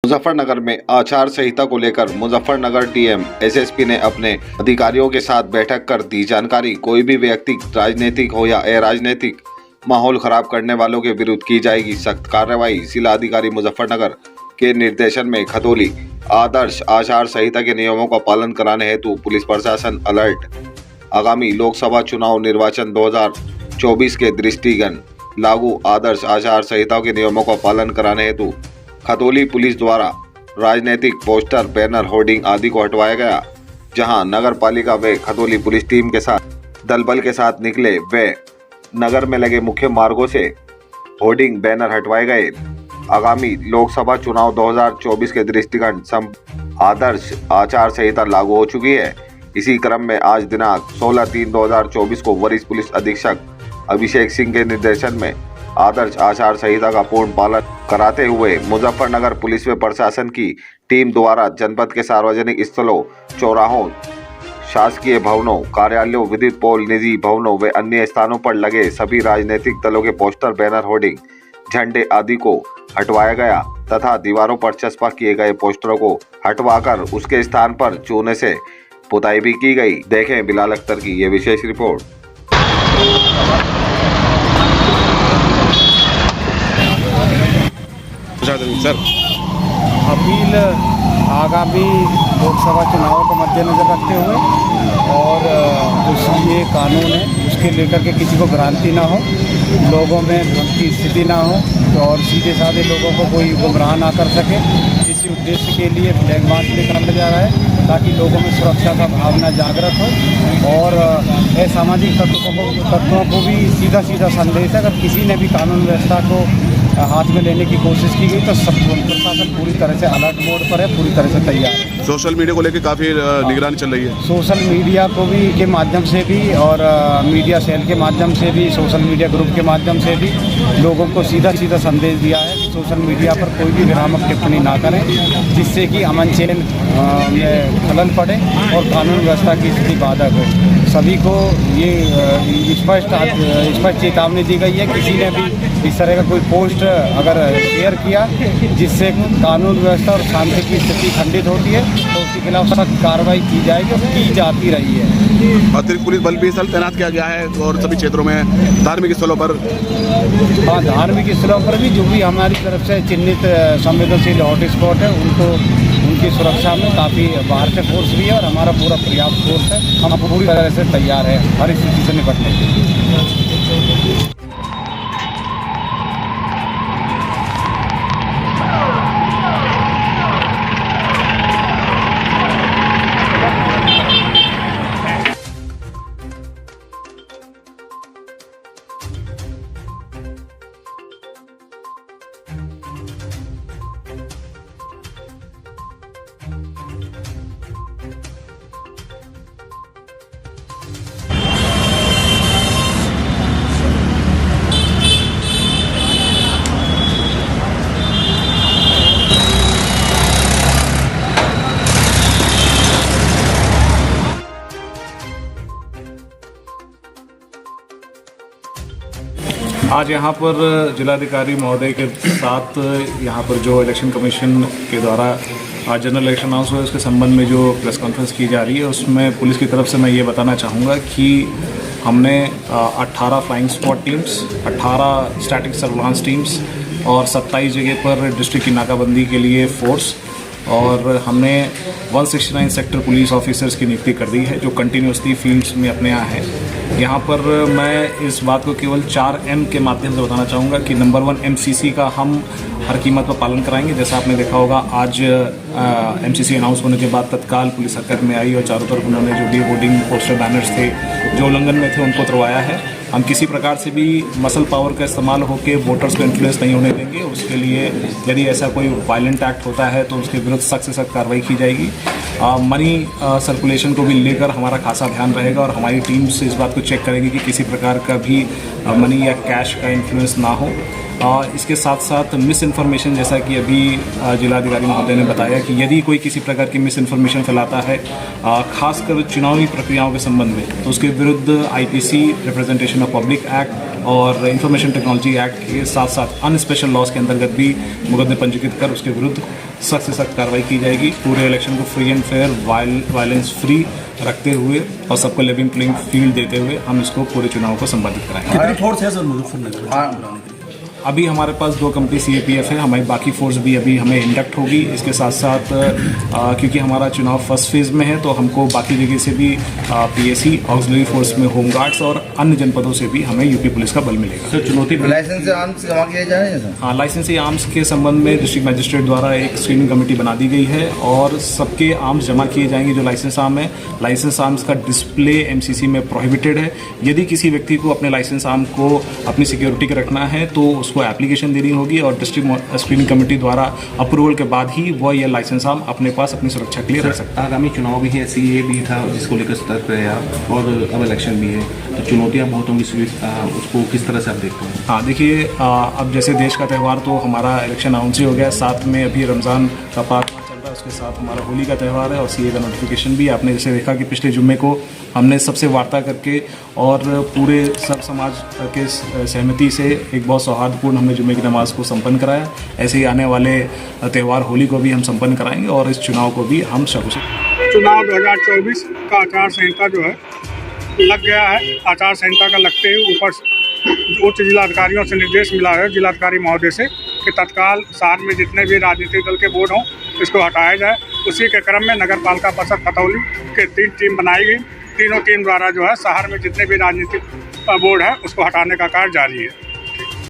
मुजफ्फरनगर में आचार संहिता को लेकर मुजफ्फरनगर डीएम एसएसपी ने अपने अधिकारियों के साथ बैठक कर दी जानकारी। कोई भी व्यक्ति राजनीतिक हो या अराजनीतिक माहौल खराब करने वालों के विरुद्ध की जाएगी सख्त कार्रवाई। जिला अधिकारी मुजफ्फरनगर के निर्देशन में खतौली आदर्श आचार संहिता के नियमों का पालन कराने हेतु पुलिस प्रशासन अलर्ट। आगामी लोकसभा चुनाव निर्वाचन 2024 के दृष्टिगत लागू आदर्श आचार संहिता के नियमों का पालन कराने हेतु खतौली पुलिस द्वारा राजनीतिक पोस्टर, बैनर, होर्डिंग आदि को हटवाया गया। जहां नगर पालिका व खतौली पुलिस टीम के साथ दल बल के साथ निकले व नगर में लगे मुख्य मार्गों से होर्डिंग, बैनर हटवाए गए। आगामी लोकसभा चुनाव 2024 के दृष्टिगत आदर्श आचार संहिता लागू हो चुकी है। इसी क्रम में आज दिनांक 16/3/2024 को वरिष्ठ पुलिस अधीक्षक अभिषेक सिंह के निर्देशन में आदर्श आचार संहिता का पूर्ण पालन कराते हुए मुजफ्फरनगर पुलिस व प्रशासन की टीम द्वारा जनपद के सार्वजनिक स्थलों, चौराहों, शासकीय भवनों, कार्यालयों, विद्युत पोल, निजी भवनों व अन्य स्थानों पर लगे सभी राजनीतिक दलों के पोस्टर, बैनर, होर्डिंग, झंडे आदि को हटवाया गया तथा दीवारों पर चस्पा किए गए पोस्टरों को हटवाकर उसके स्थान पर चूने से पुताई भी की गई। देखें बिलाल अख्तर की ये विशेष रिपोर्ट। सर, अपील आगामी लोकसभा चुनाव को मद्देनजर रखते हुए और जो सीए कानून है उसके लेकर के किसी को भ्रांति ना हो, लोगों में भ्रम की स्थिति ना हो और सीधे साधे लोगों को कोई गुमराह ना कर सके। इसी उद्देश्य के लिए फ्लैग मार्च निकाला जा रहा है ताकि लोगों में सुरक्षा का भावना जागृत हो और असामाजिक तत्वों को भी सीधा संदेश है। अगर किसी ने भी कानून व्यवस्था को हाथ में लेने की कोशिश की गई तो सब प्रशासन पूरी तरह से अलर्ट मोड पर है, पूरी तरह से तैयार है। सोशल मीडिया को लेकर काफ़ी निगरानी चल रही है। सोशल मीडिया को भी के माध्यम से भी और मीडिया सेल के माध्यम से भी, सोशल मीडिया ग्रुप के माध्यम से भी लोगों को सीधा संदेश दिया है कि सोशल मीडिया पर कोई भी भ्रामक टिप्पणी ना करें जिससे कि अमन चैन में खलल पड़े और कानून व्यवस्था की स्थिति बाधक हो। सभी को ये स्पष्ट चेतावनी दी गई है, किसी ने भी इस तरह का कोई पोस्ट अगर शेयर किया जिससे कानून व्यवस्था और शांति की स्थिति खंडित होती है तो उसके खिलाफ सख्त कार्रवाई की जाएगी और की जाती रही है। अतिरिक्त पुलिस बल भी स्थल तैनात किया गया है और सभी क्षेत्रों में धार्मिक स्थलों पर। हाँ, धार्मिक स्थलों पर भी जो भी हमारी तरफ से चिन्हित संवेदनशील हॉटस्पॉट है उनकी सुरक्षा में काफ़ी बाहर से फोर्स भी है और हमारा पूरा पर्याप्त फोर्स है। हम पूरी तरह से तैयार है हर स्थिति से निपटने के लिए। आज यहाँ पर जिलाधिकारी महोदय के साथ यहाँ पर जो इलेक्शन कमीशन के द्वारा आज जनरल इलेक्शन अनाउंस हुआ है उसके संबंध में जो प्रेस कॉन्फ्रेंस की जा रही है उसमें पुलिस की तरफ से मैं ये बताना चाहूँगा कि हमने 18 flying squad teams, 18 static surveillance teams और 27 जगह पर डिस्ट्रिक्ट की नाकाबंदी के लिए फोर्स और हमने 169 सेक्टर पुलिस ऑफिसर्स की नियुक्ति कर दी है जो कंटिन्यूसली फील्ड्स में अपने यहाँ हैं। यहाँ पर मैं इस बात को केवल 4M के माध्यम से बताना चाहूँगा कि नंबर 1 MCC का हम हर कीमत पर पालन कराएंगे। जैसा आपने देखा होगा आज MCC अनाउंस होने के बाद तत्काल पुलिस हरकत में आई और चारों तरफ उन्होंने जो भी होर्डिंग, पोस्टर, बैनर्स थे जो उल्लंघन में थे उनको उतरवाया है। हम किसी प्रकार से भी मसल पावर का इस्तेमाल होकर वोटर्स को इन्फ्लुएंस नहीं होने देंगे। उसके लिए यदि ऐसा कोई वायलेंट एक्ट होता है तो उसके विरुद्ध सख्त से सख्त कार्रवाई की जाएगी। मनी सर्कुलेशन को भी लेकर हमारा खासा ध्यान रहेगा और हमारी टीम से इस बात को चेक करेगी कि किसी प्रकार का भी मनी या कैश का इन्फ्लुएंस ना हो। इसके साथ साथ मिस इन्फॉर्मेशन, जैसा कि अभी जिलाधिकारी महोदय ने बताया कि यदि कोई किसी प्रकार की मिस इन्फॉर्मेशन फैलाता है खासकर चुनावी प्रक्रियाओं के संबंध में, तो उसके विरुद्ध IPC, representation of public act और इंफॉर्मेशन टेक्नोलॉजी एक्ट के साथ साथ अन्य स्पेशल लॉज के अंतर्गत भी मुकदमे पंजीकृत कर उसके विरुद्ध सख्त से सख्त कार्रवाई की जाएगी। पूरे इलेक्शन को free and fair, violence free रखते हुए और सबको लेवल प्लेइंग फील्ड देते हुए हम इसको पूरे चुनाव को संपादित कराएंगे। कितनी फोर्स है सर मुजफ्फरनगर? अभी हमारे पास 2 कंपनी CAPF है, हमारी बाकी फोर्स भी अभी हमें इंडक्ट होगी। इसके साथ साथ क्योंकि हमारा चुनाव फर्स्ट फेज़ में है तो हमको बाकी जगह से भी PAC, ऑक्सिलरी फोर्स में होमगार्ड्स और अन्य जनपदों से भी हमें यूपी पुलिस का बल मिलेगा। सर चुनौती लाइसेंस आर्म्स जमा किए जा रहे हैं सर? हाँ, लाइसेंसी आर्म्स के संबंध में डिस्ट्रिक्ट मजिस्ट्रेट द्वारा एक स्क्रीनिंग कमेटी बना दी गई है और सबके आर्म्स जमा किए जाएंगे जो लाइसेंस आर्म है। लाइसेंस आर्म्स का डिस्प्ले MCC में प्रोहिबिटेड है। यदि किसी व्यक्ति को अपने लाइसेंस आर्म को अपनी सिक्योरिटी के रखना है तो उसको एप्लीकेशन देनी होगी और डिस्ट्रिक्ट स्क्रीनिंग कमेटी द्वारा अप्रूवल के बाद ही वह यह लाइसेंस आर्म अपने पास अपनी सुरक्षा के लिए रख सकता है। आगामी चुनाव भी है, CAA भी था जिसको लेकर सतर्क रहे आप, और अब इलेक्शन भी है, तो चुनौतियां बहुत होंगी, उसको किस तरह से आप देखते हैं? हाँ, देखिए अब जैसे देश का त्यौहार तो हमारा इलेक्शन अनाउंस ही हो गया, साथ में अभी रमज़ान का पाक चल रहा है, उसके साथ हमारा होली का त्यौहार है और CA का नोटिफिकेशन भी। आपने जैसे देखा कि पिछले जुम्मे को हमने सबसे वार्ता करके और पूरे सब समाज के सहमति से एक बहुत सौहार्दपूर्ण हमने जुम्मे की नमाज़ को संपन्न कराया। ऐसे ही आने वाले त्यौहार होली को भी हम संपन्न कराएंगे और इस चुनाव को भी हम सकुशल। चुनाव 2024 का आचार संहिता जो है लग गया है। आचार संहिता का लगते ही ऊपर उच्च जिलाधिकारियों से निर्देश मिला है जिलाधिकारी महोदय से कि तत्काल शहर में जितने भी राजनीतिक दल के बोर्ड हों इसको हटाया जाए। उसी के क्रम में नगर पालिका परिषद खतौली के 3 टीम बनाई गई। तीनों टीम द्वारा जो है शहर में जितने भी राजनीतिक बोर्ड है उसको हटाने का कार्य जारी है।